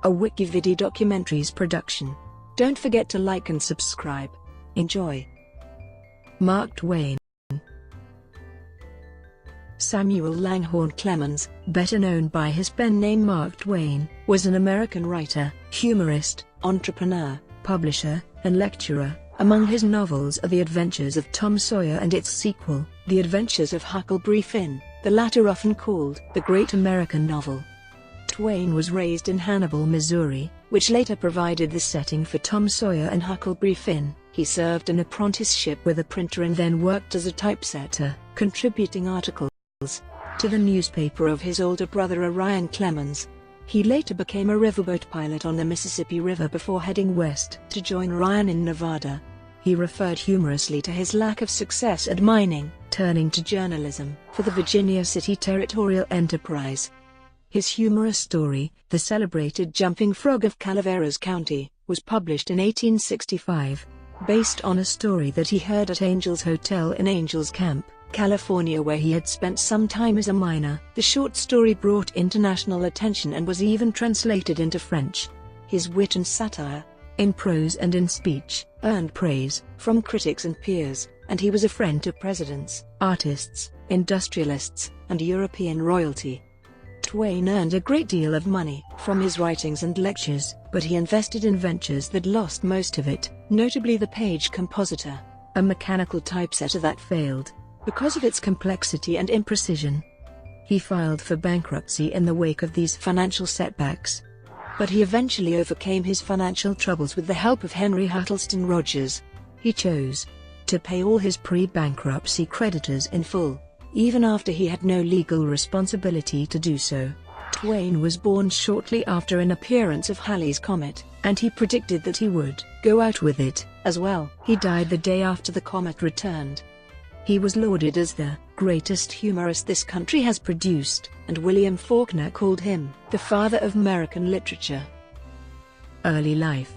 a WikiVidi documentaries production. Don't forget to like and subscribe. Enjoy. Mark Twain. Samuel Langhorne Clemens, better known by his pen name Mark Twain, was an American writer, humorist, entrepreneur, publisher, and lecturer. Among his novels are The Adventures of Tom Sawyer and its sequel, The Adventures of Huckleberry Finn, the latter often called the Great American Novel. Twain was raised in Hannibal, Missouri, which later provided the setting for Tom Sawyer and Huckleberry Finn. He served an apprenticeship with a printer and then worked as a typesetter, contributing articles to the newspaper of his older brother Orion Clemens. He later became a riverboat pilot on the Mississippi River before heading west to join Orion in Nevada. He referred humorously to his lack of success at mining, turning to journalism for the Virginia City Territorial Enterprise. His humorous story, The Celebrated Jumping Frog of Calaveras County, was published in 1865, based on a story that he heard at Angel's Hotel in Angel's Camp, California, where he had spent some time as a miner. The short story brought international attention and was even translated into French. His wit and satire, in prose and in speech, earned praise from critics and peers, and he was a friend to presidents, artists, industrialists, and European royalty. Twain earned a great deal of money from his writings and lectures, but he invested in ventures that lost most of it, notably the Page Compositor, a mechanical typesetter that failed because of its complexity and imprecision. He filed for bankruptcy in the wake of these financial setbacks, but he eventually overcame his financial troubles with the help of Henry Huttleston Rogers. He chose to pay all his pre-bankruptcy creditors in full, even after he had no legal responsibility to do so. Twain was born shortly after an appearance of Halley's Comet, and he predicted that he would go out with it as well. He died the day after the comet returned. He was lauded as the greatest humorist this country has produced, and William Faulkner called him the father of American literature. Early life.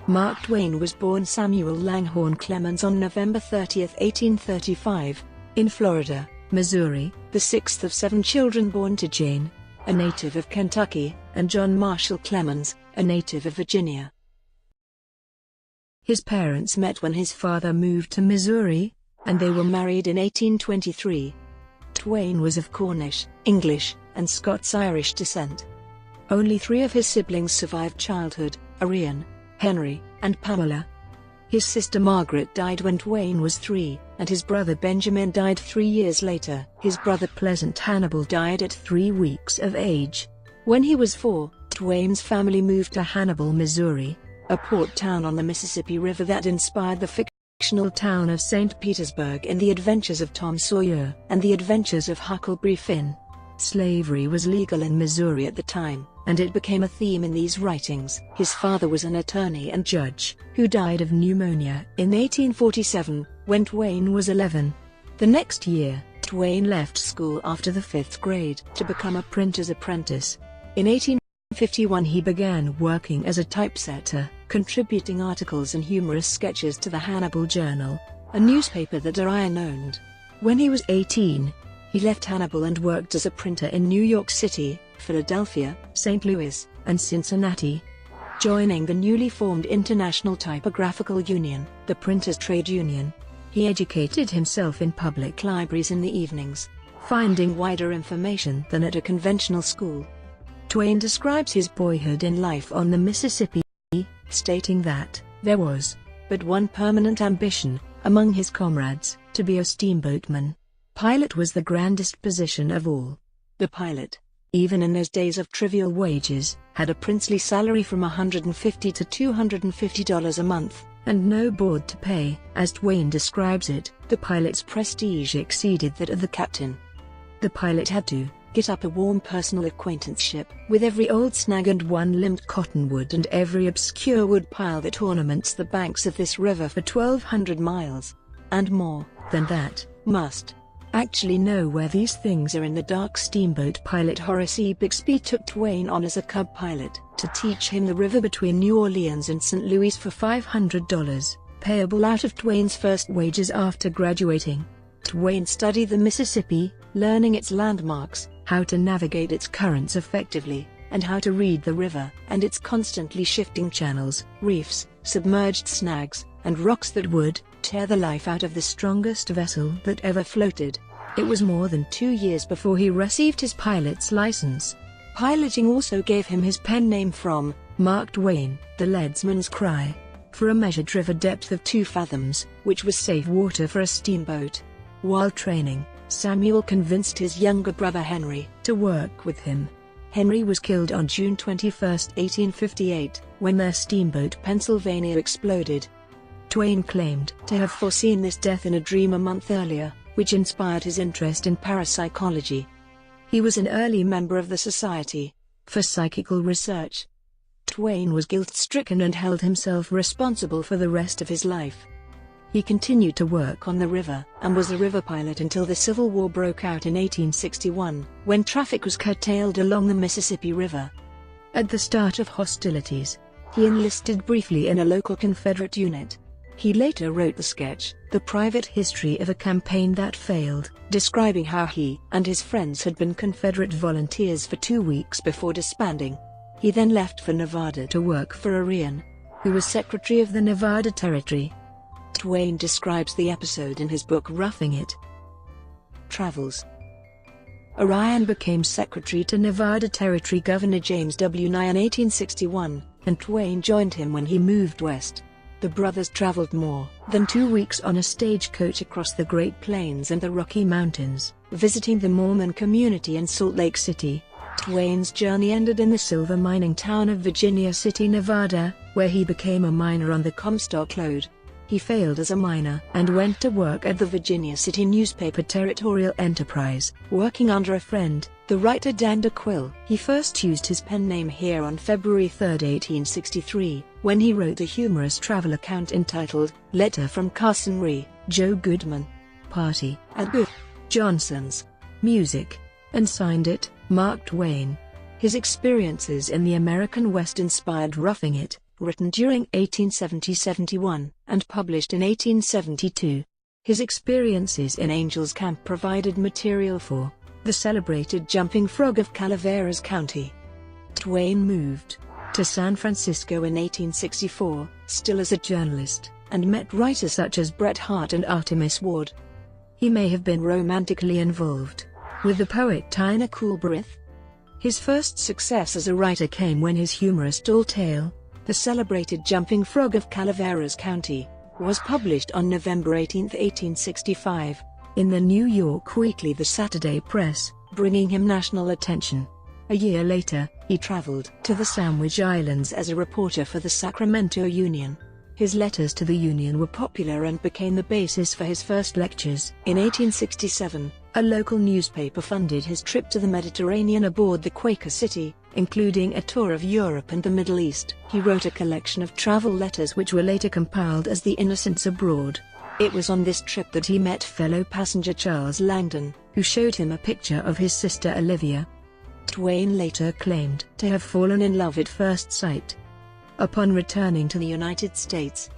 Mark Twain was born Samuel Langhorne Clemens on November 30, 1835, in Florida, Missouri, the sixth of 7 children born to Jane, a native of Kentucky, and John Marshall Clemens, a native of Virginia. His parents met when his father moved to Missouri, and they were married in 1823. Twain was of Cornish, English, and Scots-Irish descent. Only 3 of his siblings survived childhood: Orion, Henry, and Pamela. His sister Margaret died when Twain was 3, and his brother Benjamin died 3 years later. His brother Pleasant Hannibal died at 3 weeks of age. When he was 4, Twain's family moved to Hannibal, Missouri, a port town on the Mississippi River that inspired the fictional town of St. Petersburg in The Adventures of Tom Sawyer and The Adventures of Huckleberry Finn. Slavery was legal in Missouri at the time, and it became a theme in these writings. His father was an attorney and judge, who died of pneumonia in 1847, when Twain was 11. The next year, Twain left school after the 5th grade to become a printer's apprentice. In 1851 he began working as a typesetter, contributing articles and humorous sketches to the Hannibal Journal, a newspaper that Orion owned. When he was 18, he left Hannibal and worked as a printer in New York City, Philadelphia, St. Louis, and Cincinnati. Joining the newly formed International Typographical Union, the Printers' Trade Union, he educated himself in public libraries in the evenings, finding wider information than at a conventional school. Twain describes his boyhood in life on the Mississippi, stating that there was but one permanent ambition among his comrades: to be a steamboatman. Pilot was the grandest position of all. The pilot, even in those days of trivial wages, had a princely salary from $150 to $250 a month, and no board to pay. As Twain describes it, the pilot's prestige exceeded that of the captain. The pilot had to get up a warm personal acquaintanceship with every old snag and one-limbed cottonwood and every obscure wood pile that ornaments the banks of this river for 1,200 miles. And more than that, must actually know where these things are in the dark. Steamboat pilot Horace E. Bixby took Twain on as a cub pilot to teach him the river between New Orleans and St. Louis for $500, payable out of Twain's first wages after graduating. Twain studied the Mississippi, learning its landmarks, how to navigate its currents effectively, and how to read the river and its constantly shifting channels, reefs, submerged snags, and rocks that would tear the life out of the strongest vessel that ever floated. It was more than 2 years before he received his pilot's license. Piloting also gave him his pen name from Mark Twain, the leadsman's cry, for a measured river depth of 2 fathoms, which was safe water for a steamboat. While training, Samuel convinced his younger brother Henry to work with him. Henry was killed on June 21, 1858, when their steamboat Pennsylvania exploded. Twain claimed to have foreseen this death in a dream a month earlier, which inspired his interest in parapsychology. He was an early member of the Society for Psychical Research. Twain was guilt-stricken and held himself responsible for the rest of his life. He continued to work on the river and was a river pilot until the Civil War broke out in 1861, when traffic was curtailed along the Mississippi River. At the start of hostilities, he enlisted briefly in a local Confederate unit. He later wrote the sketch, The Private History of a Campaign That Failed, describing how he and his friends had been Confederate volunteers for 2 weeks before disbanding. He then left for Nevada to work for Orion, who was Secretary of the Nevada Territory. Twain describes the episode in his book Roughing It. Travels. Orion became secretary to Nevada Territory Governor James W. Nye in 1861, and Twain joined him when he moved west. The brothers traveled more than 2 weeks on a stagecoach across the Great Plains and the Rocky Mountains, visiting the Mormon community in Salt Lake City. Twain's journey ended in the silver mining town of Virginia City, Nevada, where he became a miner on the Comstock Lode. He failed as a miner and went to work at the Virginia City newspaper Territorial Enterprise, working under a friend, the writer Dan DeQuille. He first used his pen name here on February 3, 1863, when he wrote a humorous travel account entitled Letter from Carson Ree, Joe Goodman, Party at Good Johnson's Music, and signed it, Mark Twain. His experiences in the American West inspired Roughing It, written during 1870-71, and published in 1872. His experiences in Angel's Camp provided material for The Celebrated Jumping Frog of Calaveras County. Twain moved to San Francisco in 1864, still as a journalist, and met writers such as Bret Harte and Artemus Ward. He may have been romantically involved with the poet Tina Coolbrith. His first success as a writer came when his humorous tall tale, The Celebrated Jumping Frog of Calaveras County, was published on November 18, 1865, in the New York weekly The Saturday Press, bringing him national attention. A year later, he traveled to the Sandwich Islands as a reporter for the Sacramento Union. His letters to the Union were popular and became the basis for his first lectures. In 1867, a local newspaper funded his trip to the Mediterranean aboard the Quaker City, including a tour of Europe and the Middle East. He wrote a collection of travel letters which were later compiled as The Innocents Abroad. It was on this trip that he met fellow passenger Charles Langdon, who showed him a picture of his sister Olivia. Twain later claimed to have fallen in love at first sight. Upon returning to the United States,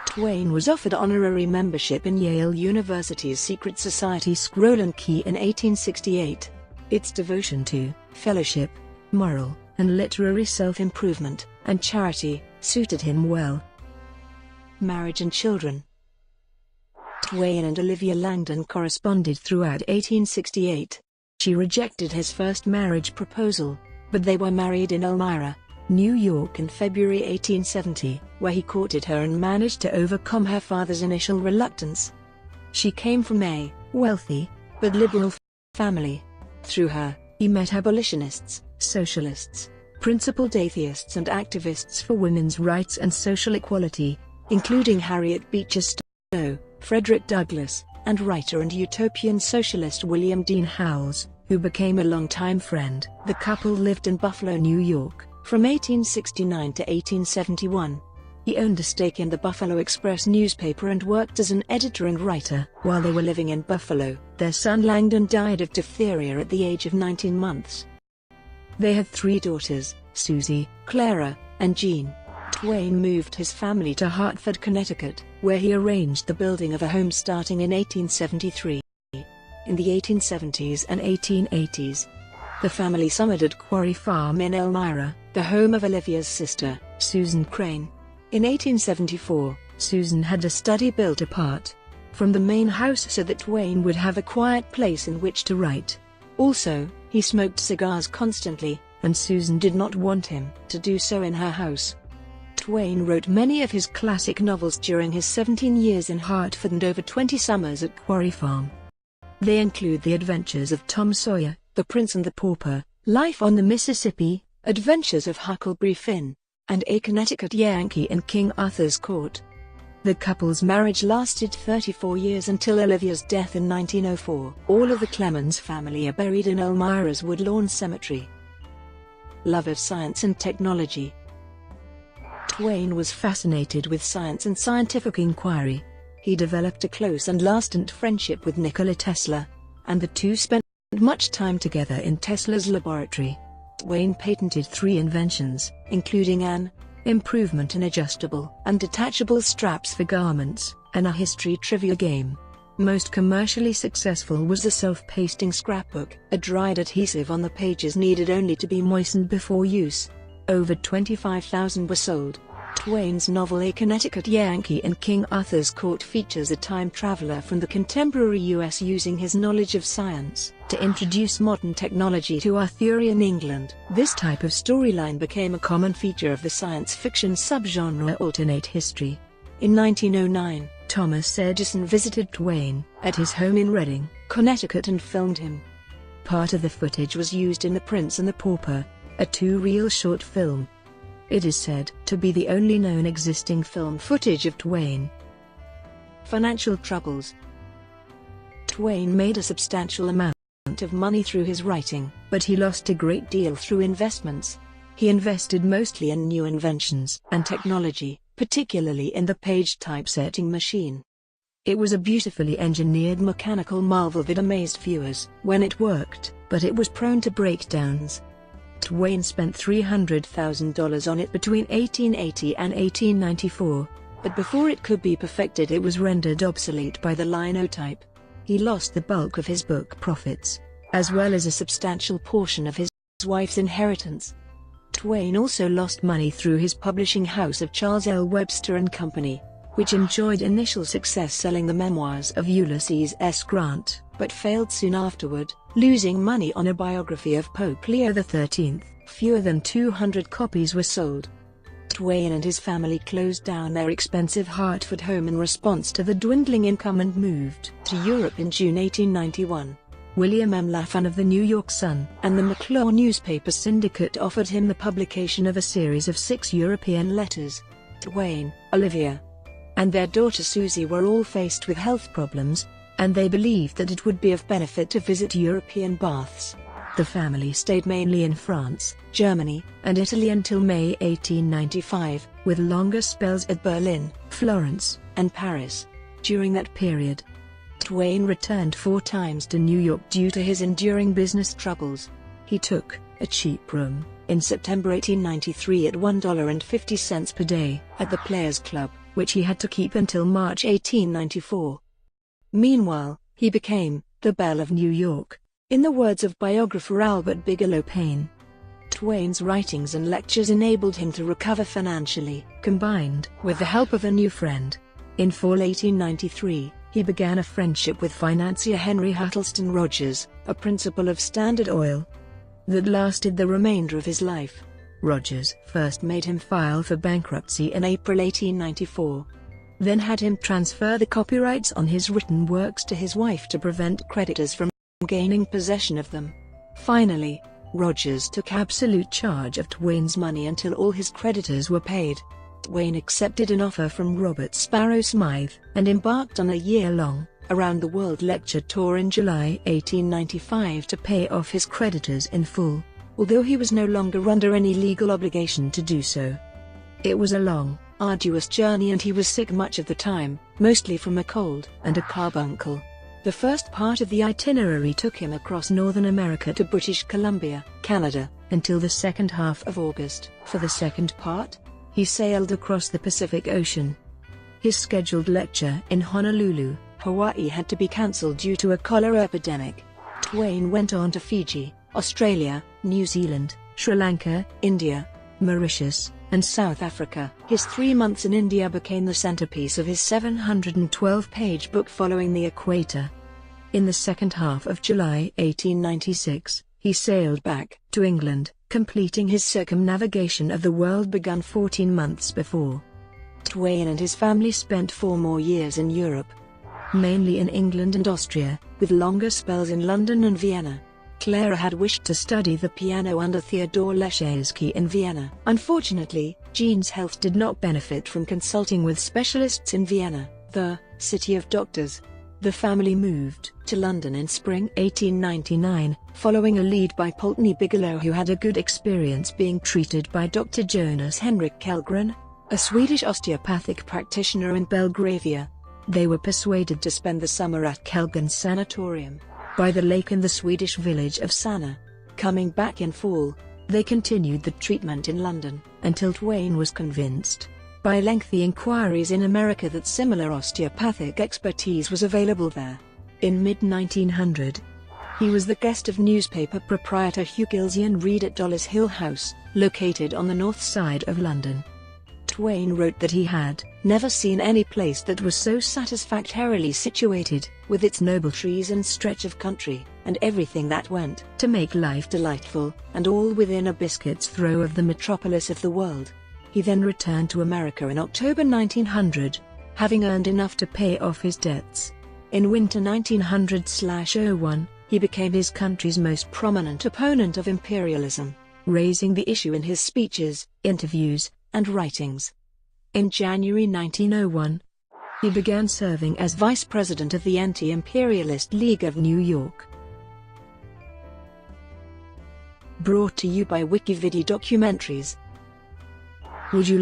Twain was offered honorary membership in Yale University's secret society Scroll and Key in 1868. Its devotion to fellowship, moral and literary self-improvement, and charity, suited him well. Marriage and children. Twain and Olivia Langdon corresponded throughout 1868. She rejected his first marriage proposal, but they were married in Elmira, New York in February 1870, where he courted her and managed to overcome her father's initial reluctance. She came from a wealthy but liberal family. Through her, he met abolitionists, socialists, principled atheists and activists for women's rights and social equality, including Harriet Beecher Stowe, Frederick Douglass, and writer and utopian socialist William Dean Howells, who became a longtime friend. The couple lived in Buffalo, New York, from 1869 to 1871. He owned a stake in the Buffalo Express newspaper and worked as an editor and writer. While they were living in Buffalo, their son Langdon died of diphtheria at the age of 19 months. They had 3 daughters, Susie, Clara, and Jean. Twain moved his family to Hartford, Connecticut, where he arranged the building of a home starting in 1873. In the 1870s and 1880s, The family summered at Quarry Farm in Elmira, the home of Olivia's sister, Susan Crane. In 1874, Susan had a study built apart from the main house so that Twain would have a quiet place in which to write. Also, he smoked cigars constantly, and Susan did not want him to do so in her house. Twain wrote many of his classic novels during his 17 years in Hartford and over 20 summers at Quarry Farm. They include The Adventures of Tom Sawyer, The Prince and the Pauper, Life on the Mississippi, Adventures of Huckleberry Finn, and A Connecticut Yankee in King Arthur's Court. The couple's marriage lasted 34 years until Olivia's death in 1904. All of the Clemens family are buried in Elmira's Woodlawn Cemetery. Love of science and technology. Twain was fascinated with science and scientific inquiry. He developed a close and lasting friendship with Nikola Tesla, and the two spent much time together in Tesla's laboratory. Twain patented 3 inventions, including an improvement in adjustable and detachable straps for garments, and a history trivia game. Most commercially successful was the self-pasting scrapbook. A dried adhesive on the pages needed only to be moistened before use. Over 25,000 were sold. Twain's novel A Connecticut Yankee in King Arthur's Court features a time traveler from the contemporary U.S. using his knowledge of science to introduce modern technology to Arthurian England. This type of storyline became a common feature of the science fiction subgenre alternate history. In 1909, Thomas Edison visited Twain at his home in Reading, Connecticut and filmed him. Part of the footage was used in The Prince and the Pauper, a 2-reel short film. It is said to be the only known existing film footage of Twain. Financial troubles. Twain made a substantial amount of money through his writing, but he lost a great deal through investments. He invested mostly in new inventions and technology, particularly in the page typesetting machine. It was a beautifully engineered mechanical marvel that amazed viewers when it worked, but it was prone to breakdowns. Twain spent $300,000 on it between 1880 and 1894, but before it could be perfected it was rendered obsolete by the linotype. He lost the bulk of his book profits, as well as a substantial portion of his wife's inheritance. Twain also lost money through his publishing house of Charles L. Webster and Company, which enjoyed initial success selling the memoirs of Ulysses S. Grant, but failed soon afterward, losing money on a biography of Pope Leo XIII. Fewer than 200 copies were sold. Twain and his family closed down their expensive Hartford home in response to the dwindling income and moved to Europe in June 1891. William M. Laffan of the New York Sun and the McClure newspaper syndicate offered him the publication of a series of 6 European letters. Twain, Olivia, and their daughter Susie were all faced with health problems, and they believed that it would be of benefit to visit European baths. The family stayed mainly in France, Germany, and Italy until May 1895, with longer spells at Berlin, Florence, and Paris. During that period, Twain returned 4 times to New York due to his enduring business troubles. He took a cheap room in September 1893 at $1.50 per day at the Players Club, which he had to keep until March 1894. Meanwhile, he became the belle of New York, in the words of biographer Albert Bigelow Paine. Twain's writings and lectures enabled him to recover financially, combined with the help of a new friend. In fall 1893, he began a friendship with financier Henry Huddleston Rogers, a principal of Standard Oil, that lasted the remainder of his life. Rogers first made him file for bankruptcy in April 1894, then had him transfer the copyrights on his written works to his wife to prevent creditors from gaining possession of them. Finally, Rogers took absolute charge of Twain's money until all his creditors were paid. Twain accepted an offer from Robert Sparrow Smythe and embarked on a year-long, around-the-world lecture tour in July 1895 to pay off his creditors in full, although he was no longer under any legal obligation to do so. It was a long, arduous journey and he was sick much of the time, mostly from a cold and a carbuncle. The first part of the itinerary took him across Northern America to British Columbia, Canada, until the second half of August. For the second part, he sailed across the Pacific Ocean. His scheduled lecture in Honolulu, Hawaii had to be cancelled due to a cholera epidemic. Twain went on to Fiji, Australia, New Zealand, Sri Lanka, India, Mauritius, and South Africa. His 3 months in India became the centerpiece of his 712-page book Following the Equator. In the second half of July 1896, he sailed back to England, completing his circumnavigation of the world begun 14 months before. Twain and his family spent 4 more years in Europe, mainly in England and Austria, with longer spells in London and Vienna. Clara had wished to study the piano under Theodore Leschetizky in Vienna. Unfortunately, Jean's health did not benefit from consulting with specialists in Vienna, the city of doctors. The family moved to London in spring 1899, following a lead by Pulteney Bigelow, who had a good experience being treated by Dr. Jonas Henrik Kellgren, a Swedish osteopathic practitioner in Belgravia. They were persuaded to spend the summer at Kellgren's sanatorium by the lake in the Swedish village of Sanna. Coming back in fall, they continued the treatment in London, until Twain was convinced, by lengthy inquiries in America, that similar osteopathic expertise was available there. In mid-1900, he was the guest of newspaper proprietor Hugh Gilzian Reid at Dollis Hill House, located on the north side of London. Twain wrote that he had never seen any place that was so satisfactorily situated, with its noble trees and stretch of country, and everything that went to make life delightful, and all within a biscuit's throw of the metropolis of the world. He then returned to America in October 1900, having earned enough to pay off his debts. In winter 1900/01, he became his country's most prominent opponent of imperialism, raising the issue in his speeches, interviews, and writings. In January 1901, he began serving as vice president of the Anti-Imperialist League of New York. Brought to you by WikiVidi Documentaries. Would you